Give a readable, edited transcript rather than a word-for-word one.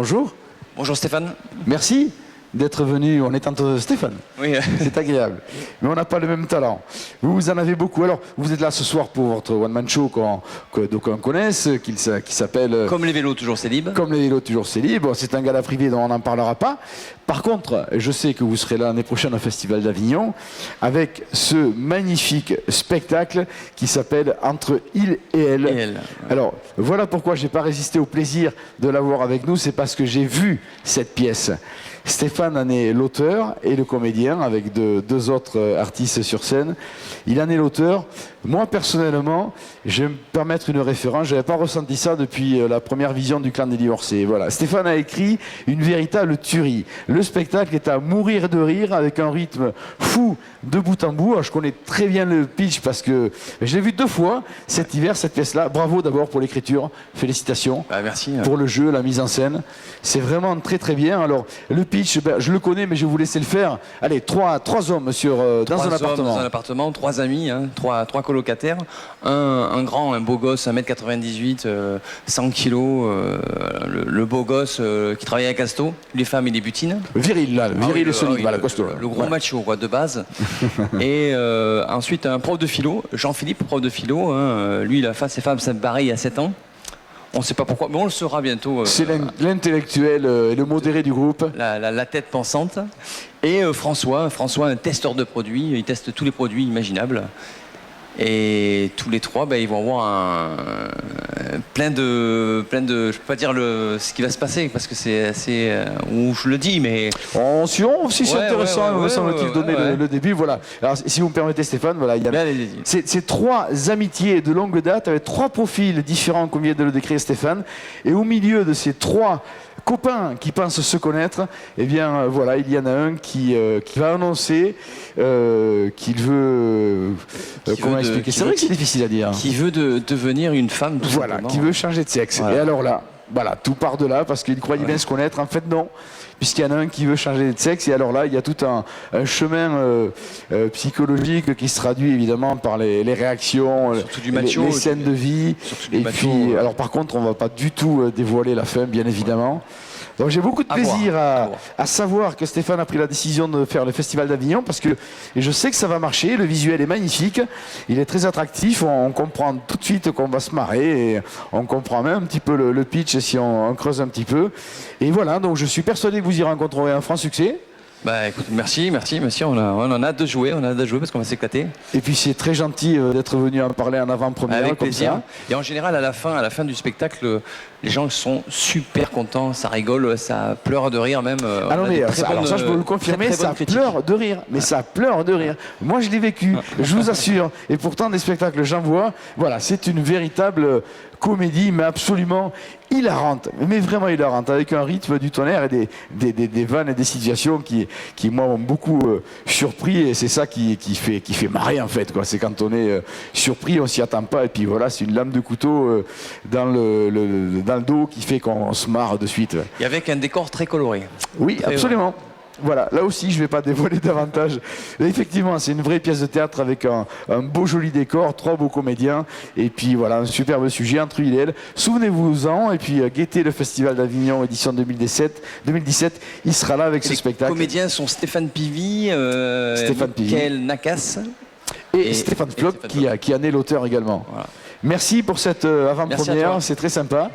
bonjour. Bonjour Stéphane. Merci d'être venu en étant Stéphane. Oui. C'est agréable. Mais on n'a pas le même talent. Vous en avez beaucoup. Alors, vous êtes là ce soir pour votre one-man show que d'aucuns connaissent, qui s'appelle... Comme les vélos toujours c'est libre. Comme les vélos toujours c'est libre. C'est un gala privé dont on n'en parlera pas. Par contre, je sais que vous serez là l'année prochaine au Festival d'Avignon avec ce magnifique spectacle qui s'appelle Entre il et elle. Et elle. Alors, voilà pourquoi je n'ai pas résisté au plaisir de l'avoir avec nous. C'est parce que j'ai vu cette pièce. Stéphane en est l'auteur et le comédien avec deux autres artistes sur scène. Il en est l'auteur. Moi, personnellement, je vais me permettre une référence. Je n'avais pas ressenti ça depuis la première vision du Clan des Divorcés. Voilà. Stéphane a écrit une véritable tuerie. Le spectacle est à mourir de rire avec un rythme fou de bout en bout. Alors, je connais très bien le pitch parce que je l'ai vu 2 fois cet hiver, cette pièce-là. Bravo d'abord pour l'écriture. Félicitations. Merci. Pour le jeu, la mise en scène. C'est vraiment très très bien. Alors, le pitch, je le connais, mais je vais vous laisser le faire. Allez, trois hommes dans un appartement. Dans un appartement, 3 amis, trois colocataires. Un grand, un beau gosse, 1m98, 100 kilos, le beau gosse qui travaille à Casto. Les femmes, il les butine. Viril, là, viril et solide, voilà, costaud. Le gros macho, quoi, de base. Et ensuite, un prof de philo, Jean-Philippe, prof de philo. Lui, il a fait ses femmes, ça me barré il y a 7 ans. On ne sait pas pourquoi, mais on le saura bientôt. C'est l'intellectuel et le modéré du groupe. La tête pensante. Et François, un testeur de produits. Il teste tous les produits imaginables. Et tous les 3, ils vont avoir plein de, je peux pas dire ce qui va se passer parce que c'est assez, ou je le dis, mais si c'est intéressant, me semble-t-il donner le début. Voilà. Alors, si vous me permettez, Stéphane, voilà, il y a ces 3 amitiés de longue date avec 3 profils différents, comme vient de le décrire Stéphane, et au milieu de ces 3 copains qui pensent se connaître, eh bien voilà, il y en a un qui va annoncer qu'il veut... comment expliquer? C'est vrai que c'est difficile à dire. Qui veut devenir une femme, tout voilà, simplement. Qui veut changer de sexe. Voilà. Et alors là, voilà, tout part de là, parce qu'il croyait bien se connaître. En fait, non. Puisqu'il y en a un qui veut changer de sexe, et alors là, il y a tout un chemin psychologique qui se traduit évidemment par les réactions, les scènes de vie. Et puis, alors par contre, on ne va pas du tout dévoiler la fin, bien évidemment. Donc j'ai beaucoup de plaisir à savoir que Stéphane a pris la décision de faire le Festival d'Avignon parce que je sais que ça va marcher, le visuel est magnifique, il est très attractif, on comprend tout de suite qu'on va se marrer et on comprend même un petit peu le pitch si on creuse un petit peu. Et voilà, donc je suis persuadé que vous y rencontrerez un franc succès. Écoute, merci, on en a hâte de jouer, parce qu'on va s'éclater. Et puis c'est très gentil d'être venu en parler en avant-première. Avec plaisir. Et en général, à la fin du spectacle, les gens sont super contents, ça rigole, ça pleure de rire même. Ah non mais alors ça je peux vous le confirmer, ça pleure de rire, mais ça pleure de rire. Moi je l'ai vécu, je vous assure. Et pourtant des spectacles j'en vois, voilà, c'est une véritable comédie, mais absolument hilarante, mais vraiment hilarante, avec un rythme du tonnerre et des vannes et des situations qui moi m'ont beaucoup surpris, et c'est ça qui fait marrer en fait, quoi. C'est quand on est surpris, on s'y attend pas, et puis voilà, c'est une lame de couteau dans le dos qui fait qu'on se marre de suite. Et avec un décor très coloré. Oui, très absolument. Voilà, là aussi je ne vais pas dévoiler davantage. Là, effectivement, c'est une vraie pièce de théâtre avec un beau joli décor, 3 beaux comédiens, et puis voilà, un superbe sujet entre lui et elle. Souvenez-vous-en, et puis guettez le Festival d'Avignon édition 2017, il sera là avec ce spectacle. Les comédiens sont Stéphane Pivy, Michael Nakass et Stéphane Floch qui en est l'auteur également. Voilà. Merci pour cette avant-première, c'est très sympa.